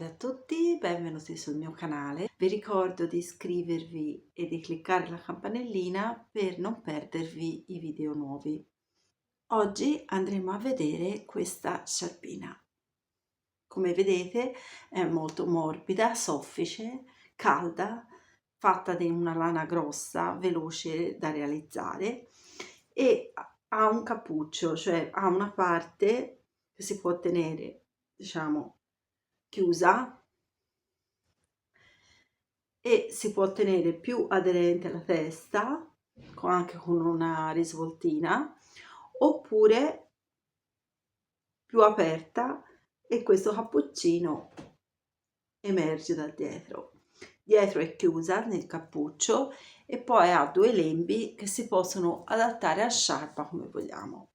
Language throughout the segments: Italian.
Salve a tutti, benvenuti sul mio canale. Vi ricordo di iscrivervi e di cliccare la campanellina per non perdervi i video nuovi. Oggi andremo a vedere questa sciarpina. Come vedete è molto morbida, soffice, calda, fatta di una lana grossa, veloce da realizzare e ha un cappuccio, cioè ha una parte che si può tenere, diciamo, chiusa e si può tenere più aderente alla testa, anche con una risvoltina, oppure più aperta e questo cappuccino emerge da dietro. Dietro è chiusa nel cappuccio e poi ha due lembi che si possono adattare a sciarpa come vogliamo.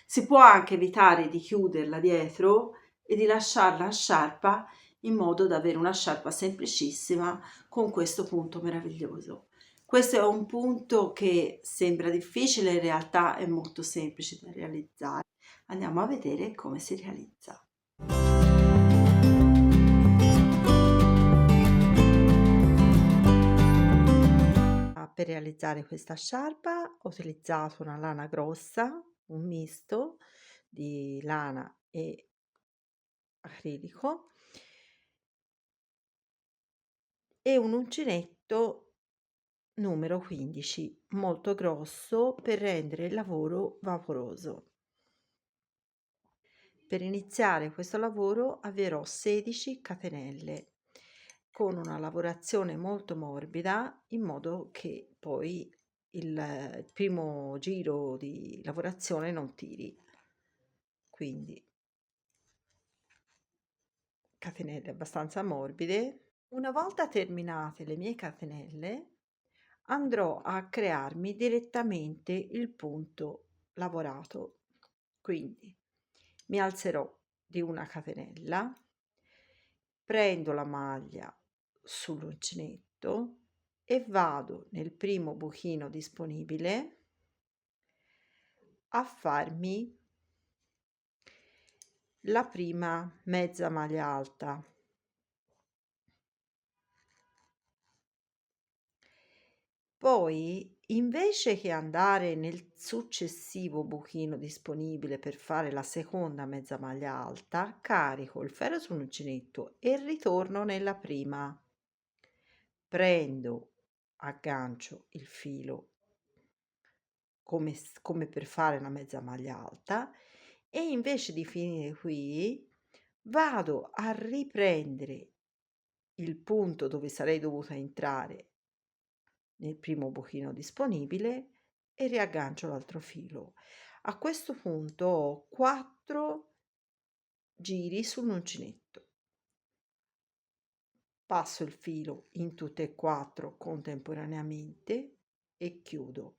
Si può anche evitare di chiuderla dietro e di lasciarla a sciarpa in modo da avere una sciarpa semplicissima con questo punto meraviglioso. Questo è un punto che sembra difficile, in realtà è molto semplice da realizzare. Andiamo a vedere come si realizza. Per realizzare questa sciarpa ho utilizzato una lana grossa, un misto di lana e acrilico e un uncinetto numero 15 molto grosso per rendere il lavoro vaporoso. Per iniziare questo lavoro avrò 16 catenelle con una lavorazione molto morbida in modo che poi il primo giro di lavorazione non tiri. Quindi catenelle abbastanza morbide. Una volta terminate le mie catenelle andrò a crearmi direttamente il punto lavorato, quindi mi alzerò di una catenella, prendo la maglia sull'uncinetto e vado nel primo buchino disponibile a farmi la prima mezza maglia alta. Poi, invece che andare nel successivo buchino disponibile per fare la seconda mezza maglia alta, carico il ferro sull'uncinetto e ritorno nella prima. Prendo, aggancio il filo come per fare una mezza maglia alta e invece di finire qui vado a riprendere il punto dove sarei dovuta entrare nel primo buchino disponibile e riaggancio l'altro filo. A questo punto ho 4 giri sull'uncinetto. Passo il filo in tutte e 4 contemporaneamente e chiudo.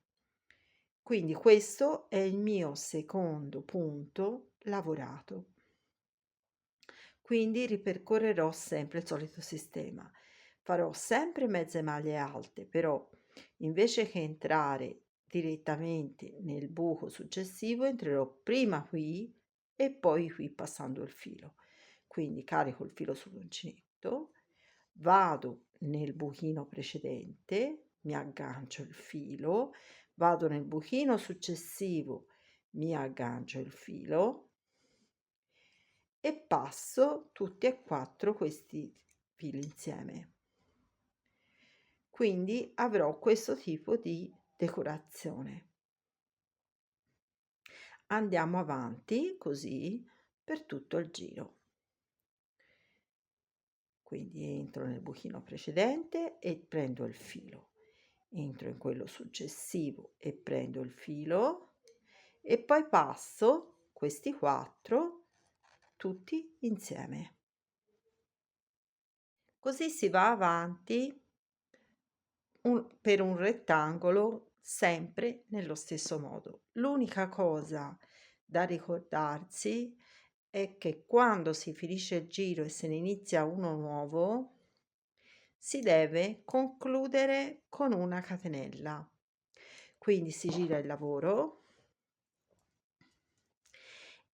Quindi questo è il mio secondo punto lavorato. Quindi ripercorrerò sempre il solito sistema. Farò sempre mezze maglie alte, però invece che entrare direttamente nel buco successivo entrerò prima qui e poi qui passando il filo. Quindi carico il filo sull'uncinetto, vado nel buchino precedente, mi aggancio il filo, vado nel buchino successivo, mi aggancio il filo e passo tutti e 4 questi fili insieme. Quindi avrò questo tipo di decorazione. Andiamo avanti così per tutto il giro. Quindi entro nel buchino precedente e prendo il filo, entro in quello successivo e prendo il filo e poi passo questi 4 tutti insieme. Così si va avanti per un rettangolo sempre nello stesso modo. L'unica cosa da ricordarsi è che quando si finisce il giro e se ne inizia uno nuovo, si deve concludere con una catenella. Quindi si gira il lavoro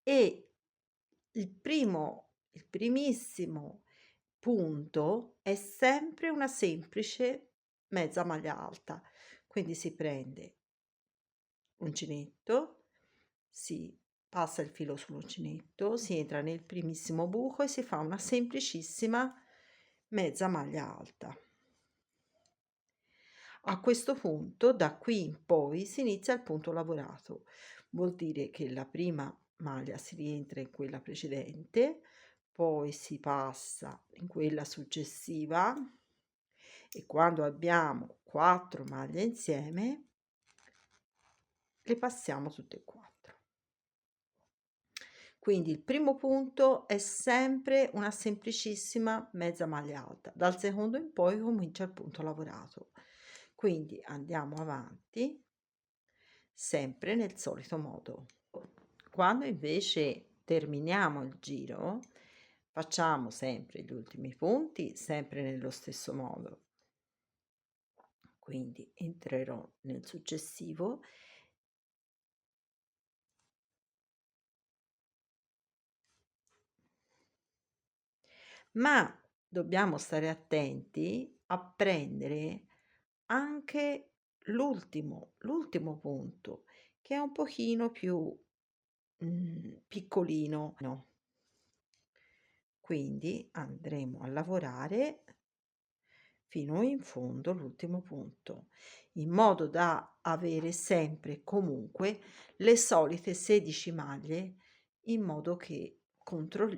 e il primo il primissimo punto è sempre una semplice mezza maglia alta, quindi si prende uncinetto, si passa il filo sull'uncinetto, si entra nel primissimo buco e si fa una semplicissima mezza maglia alta. A questo punto, da qui in poi, si inizia il punto lavorato. Vuol dire che la prima maglia si rientra in quella precedente, poi si passa in quella successiva e quando abbiamo 4 maglie insieme le passiamo tutte e 4. Quindi il primo punto è sempre una semplicissima mezza maglia alta, dal secondo in poi comincia il punto lavorato. Quindi andiamo avanti sempre nel solito modo. Quando invece terminiamo il giro, facciamo sempre gli ultimi punti, sempre nello stesso modo. Quindi entrerò nel successivo ma dobbiamo stare attenti a prendere anche l'ultimo punto, che è un pochino più piccolino, no? Quindi andremo a lavorare fino in fondo l'ultimo punto, in modo da avere sempre e comunque le solite 16 maglie, in modo che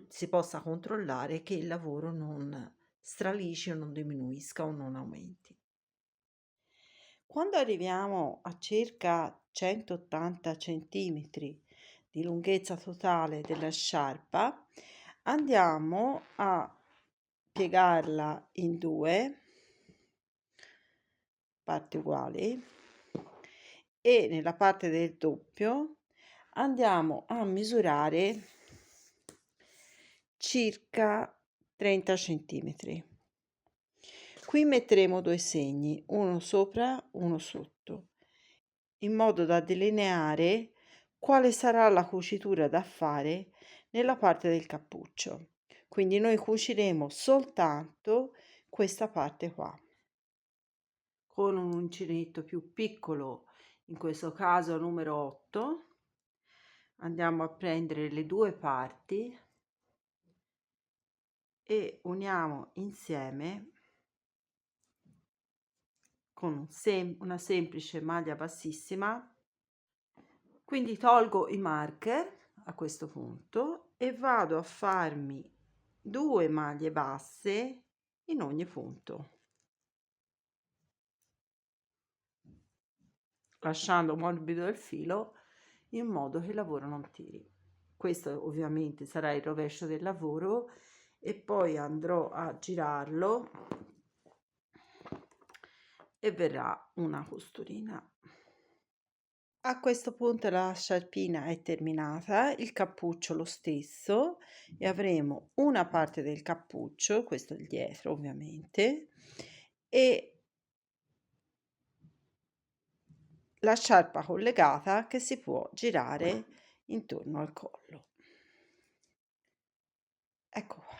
si possa controllare che il lavoro non stralici o non diminuisca o non aumenti. Quando arriviamo a circa 180 centimetri di lunghezza totale della sciarpa, andiamo a piegarla in due parti uguali e nella parte del doppio andiamo a misurare circa 30 centimetri. Qui metteremo due segni, uno sopra, uno sotto, in modo da delineare quale sarà la cucitura da fare nella parte del cappuccio. Quindi noi cuciremo soltanto questa parte qua. Con un uncinetto più piccolo, in questo caso numero 8, andiamo a prendere le due parti e uniamo insieme con una semplice maglia bassissima. Quindi tolgo i marker a questo punto e vado a farmi 2 maglie basse in ogni punto, lasciando morbido il filo in modo che il lavoro non tiri. Questo ovviamente sarà il rovescio del lavoro e poi andrò a girarlo e verrà una costurina. A questo punto la sciarpina è terminata, il cappuccio lo stesso e avremo una parte del cappuccio, questo è il dietro ovviamente, e la sciarpa collegata che si può girare intorno al collo. Ecco qua.